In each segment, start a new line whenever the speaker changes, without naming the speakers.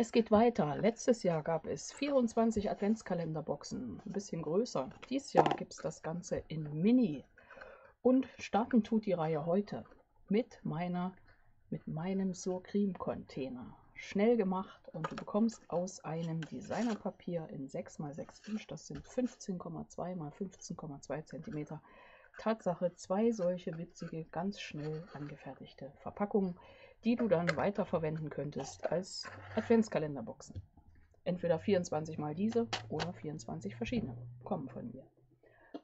Es geht weiter. Letztes Jahr gab es 24 Adventskalenderboxen, ein bisschen größer. Dieses Jahr gibt es das Ganze in Mini. Und starten tut die Reihe heute mit meinem Surcream-Container. Schnell gemacht und du bekommst aus einem Designerpapier in 6x6 Inch, das sind 15,2 x 15,2 cm, Tatsache 2 solche witzige, ganz schnell angefertigte Verpackungen, die du dann weiterverwenden könntest als Adventskalenderboxen. Entweder 24 mal diese oder 24 verschiedene kommen von mir.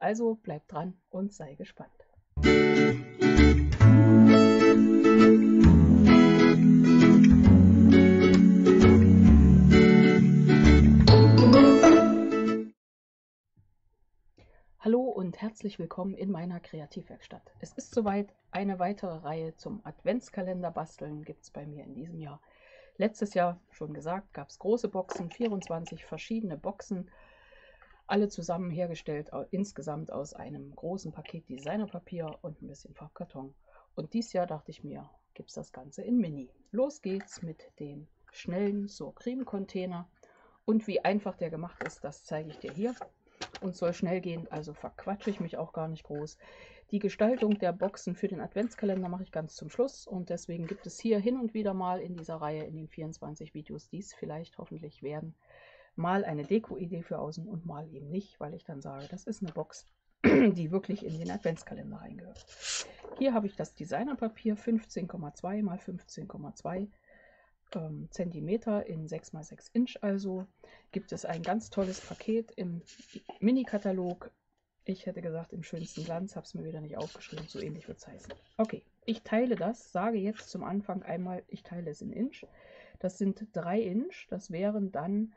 Also bleib dran und sei gespannt. Hallo und herzlich willkommen in meiner Kreativwerkstatt. Es ist soweit, eine weitere Reihe zum Adventskalender basteln gibt es bei mir in diesem Jahr. Letztes Jahr, schon gesagt, gab es große Boxen, 24 verschiedene Boxen, alle zusammen hergestellt, insgesamt aus einem großen Paket Designerpapier und ein bisschen Farbkarton. Und dieses Jahr dachte ich mir, gibt es das Ganze in Mini. Los geht's mit dem schnellen Surcream-Container. Und wie einfach der gemacht ist, das zeige ich dir hier. Und soll schnell gehen, also verquatsche ich mich auch gar nicht groß. Die Gestaltung der Boxen für den Adventskalender mache ich ganz zum Schluss und deswegen gibt es hier hin und wieder mal in dieser Reihe, in den 24 Videos, die es vielleicht hoffentlich werden, mal eine Deko-Idee für außen und mal eben nicht, weil ich dann sage, das ist eine Box, die wirklich in den Adventskalender reingehört. Hier habe ich das Designerpapier 15,2 x 15,2 Zentimeter in 6x6 Inch, also gibt es ein ganz tolles Paket im Mini-Katalog. Ich hätte gesagt im schönsten Glanz, habe es mir wieder nicht aufgeschrieben, so ähnlich wird es heißen. Okay, ich teile das, sage jetzt zum Anfang einmal, ich teile es in Inch. Das sind 3 Inch, das wären dann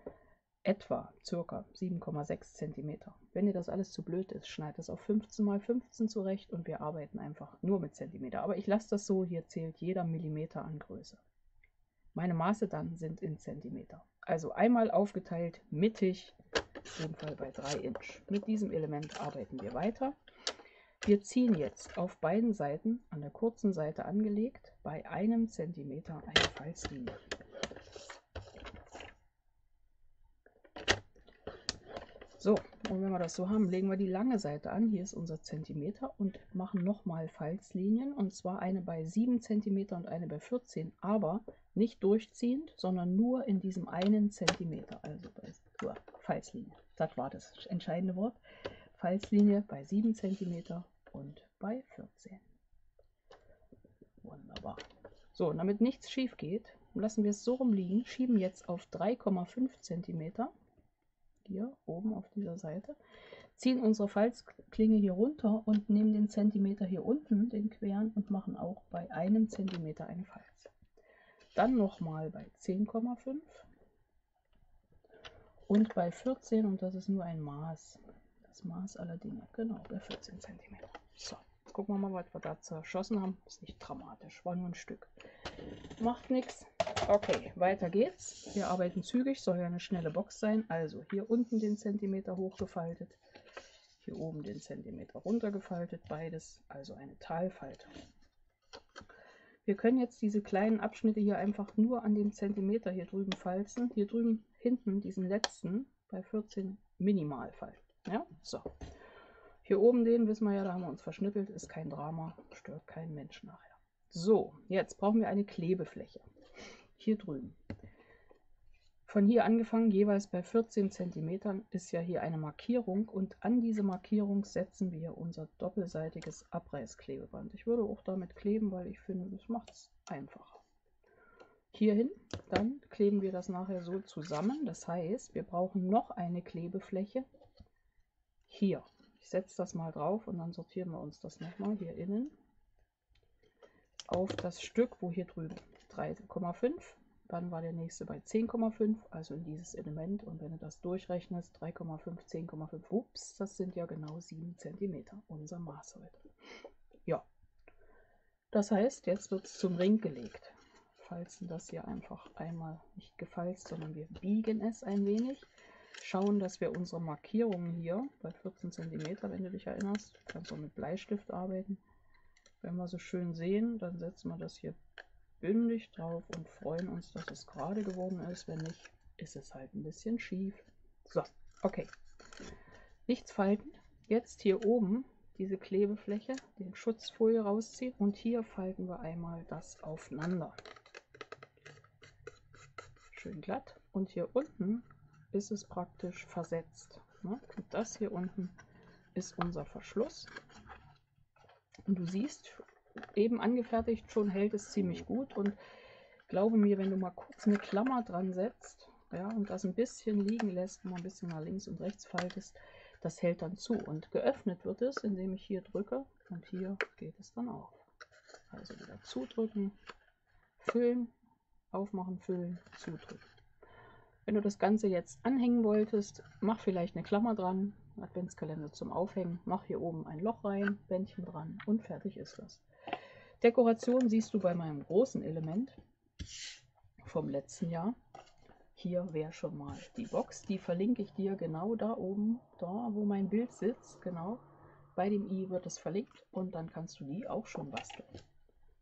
etwa circa 7,6 cm. Wenn dir das alles zu blöd ist, schneid das auf 15 x 15 zurecht und wir arbeiten einfach nur mit Zentimeter. Aber ich lasse das so, hier zählt jeder Millimeter an Größe. Meine Maße dann sind in Zentimeter. Also einmal aufgeteilt mittig, in dem Fall bei 3 Inch. Mit diesem Element arbeiten wir weiter. Wir ziehen jetzt auf beiden Seiten, an der kurzen Seite angelegt, bei 1 Zentimeter eine Falzlinie. So, und wenn wir das so haben, legen wir die lange Seite an, hier ist unser Zentimeter, und machen nochmal Falzlinien, und zwar eine bei 7 cm und eine bei 14, aber nicht durchziehend, sondern nur in diesem einen Zentimeter, also bei Falzlinie. Das war das entscheidende Wort. Falzlinie bei 7 cm und bei 14. Wunderbar. So, und damit nichts schief geht, lassen wir es so rumliegen, schieben jetzt auf 3,5 cm. Hier oben auf dieser Seite, ziehen unsere Falzklinge hier runter und nehmen den Zentimeter hier unten, den queren, und machen auch bei 1 Zentimeter eine Falz. Dann nochmal bei 10,5 und bei 14, und das ist nur ein Maß, das Maß aller Dinge, genau, bei 14 cm. So, jetzt gucken wir mal, was wir da zerschossen haben. Ist nicht dramatisch, war nur ein Stück. Macht nichts. Okay, weiter geht's. Wir arbeiten zügig, soll ja eine schnelle Box sein. Also hier unten den Zentimeter hochgefaltet, hier oben den Zentimeter runtergefaltet, beides, also eine Talfalte. Wir können jetzt diese kleinen Abschnitte hier einfach nur an dem Zentimeter hier drüben falzen. Hier drüben hinten diesen letzten bei 14 minimal falten. Ja, so. Hier oben den wissen wir ja, da haben wir uns verschnippelt, ist kein Drama, stört keinen Menschen nachher. So, jetzt brauchen wir eine Klebefläche. Hier drüben. Von hier angefangen, jeweils bei 14 cm, ist ja hier eine Markierung, und an diese Markierung setzen wir unser doppelseitiges Abreißklebeband. Ich würde auch damit kleben, weil ich finde, das macht es einfacher. Hierhin, dann kleben wir das nachher so zusammen. Das heißt, wir brauchen noch eine Klebefläche hier. Ich setze das mal drauf und dann sortieren wir uns das nochmal hier innen auf das Stück, wo hier drüben 3,5, dann war der nächste bei 10,5, also in dieses Element, und wenn du das durchrechnest, 3,5, 10,5, ups, das sind ja genau 7 cm, unser Maß heute. Ja, das heißt, jetzt wird es zum Ring gelegt. Falzen das hier einfach einmal, nicht gefalzt, sondern wir biegen es ein wenig. Schauen, dass wir unsere Markierungen hier bei 14 cm, wenn du dich erinnerst, kannst du mit Bleistift arbeiten. Wenn wir so schön sehen, dann setzen wir das hier bündig drauf und freuen uns, dass es gerade geworden ist. Wenn nicht, ist es halt ein bisschen schief. So, okay. Nichts falten. Jetzt hier oben diese Klebefläche, den Schutzfolie rausziehen und hier falten wir einmal das aufeinander. Schön glatt. Und hier unten ist es praktisch versetzt. Ne? Und das hier unten ist unser Verschluss. Und du siehst, eben angefertigt, schon hält es ziemlich gut. Und glaube mir, wenn du mal kurz eine Klammer dran setzt, ja, und das ein bisschen liegen lässt, mal ein bisschen nach links und rechts faltest, das hält dann zu. Und geöffnet wird es, indem ich hier drücke und hier geht es dann auf. Also wieder zudrücken, füllen, aufmachen, füllen, zudrücken. Wenn du das Ganze jetzt anhängen wolltest, mach vielleicht eine Klammer dran, Adventskalender zum Aufhängen, mach hier oben ein Loch rein, Bändchen dran und fertig ist das. Dekoration siehst du bei meinem großen Element vom letzten Jahr. Hier wäre schon mal die Box, die verlinke ich dir genau da oben, da wo mein Bild sitzt, genau. Bei dem i wird es verlinkt und dann kannst du die auch schon basteln.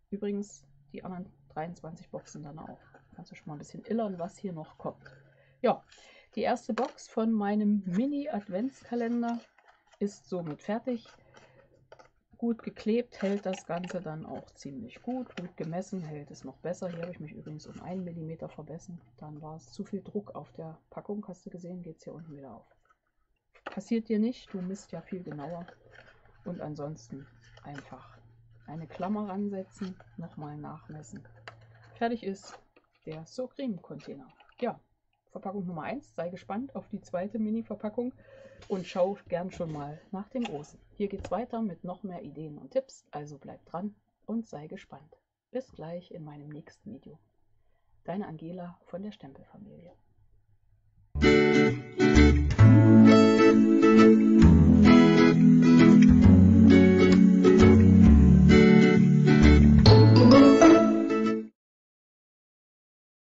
Übrigens die anderen 23 Boxen dann auch. Kannst du schon mal ein bisschen illern, was hier noch kommt. Ja, die erste Box von meinem Mini-Adventskalender ist somit fertig. Gut geklebt hält das Ganze dann auch ziemlich gut. Gut gemessen hält es noch besser. Hier habe ich mich übrigens um 1 mm verbessert. Dann war es zu viel Druck auf der Packung. Hast du gesehen, geht es hier unten wieder auf. Passiert dir nicht, du misst ja viel genauer. Und ansonsten einfach eine Klammer ransetzen, nochmal nachmessen. Fertig ist der Surkrem-Container. Ja, Verpackung Nummer 1. Sei gespannt auf die zweite Mini-Verpackung und schau gern schon mal nach dem großen. Hier geht es weiter mit noch mehr Ideen und Tipps, also bleib dran und sei gespannt. Bis gleich in meinem nächsten Video. Deine Angela von der Stempelfamilie.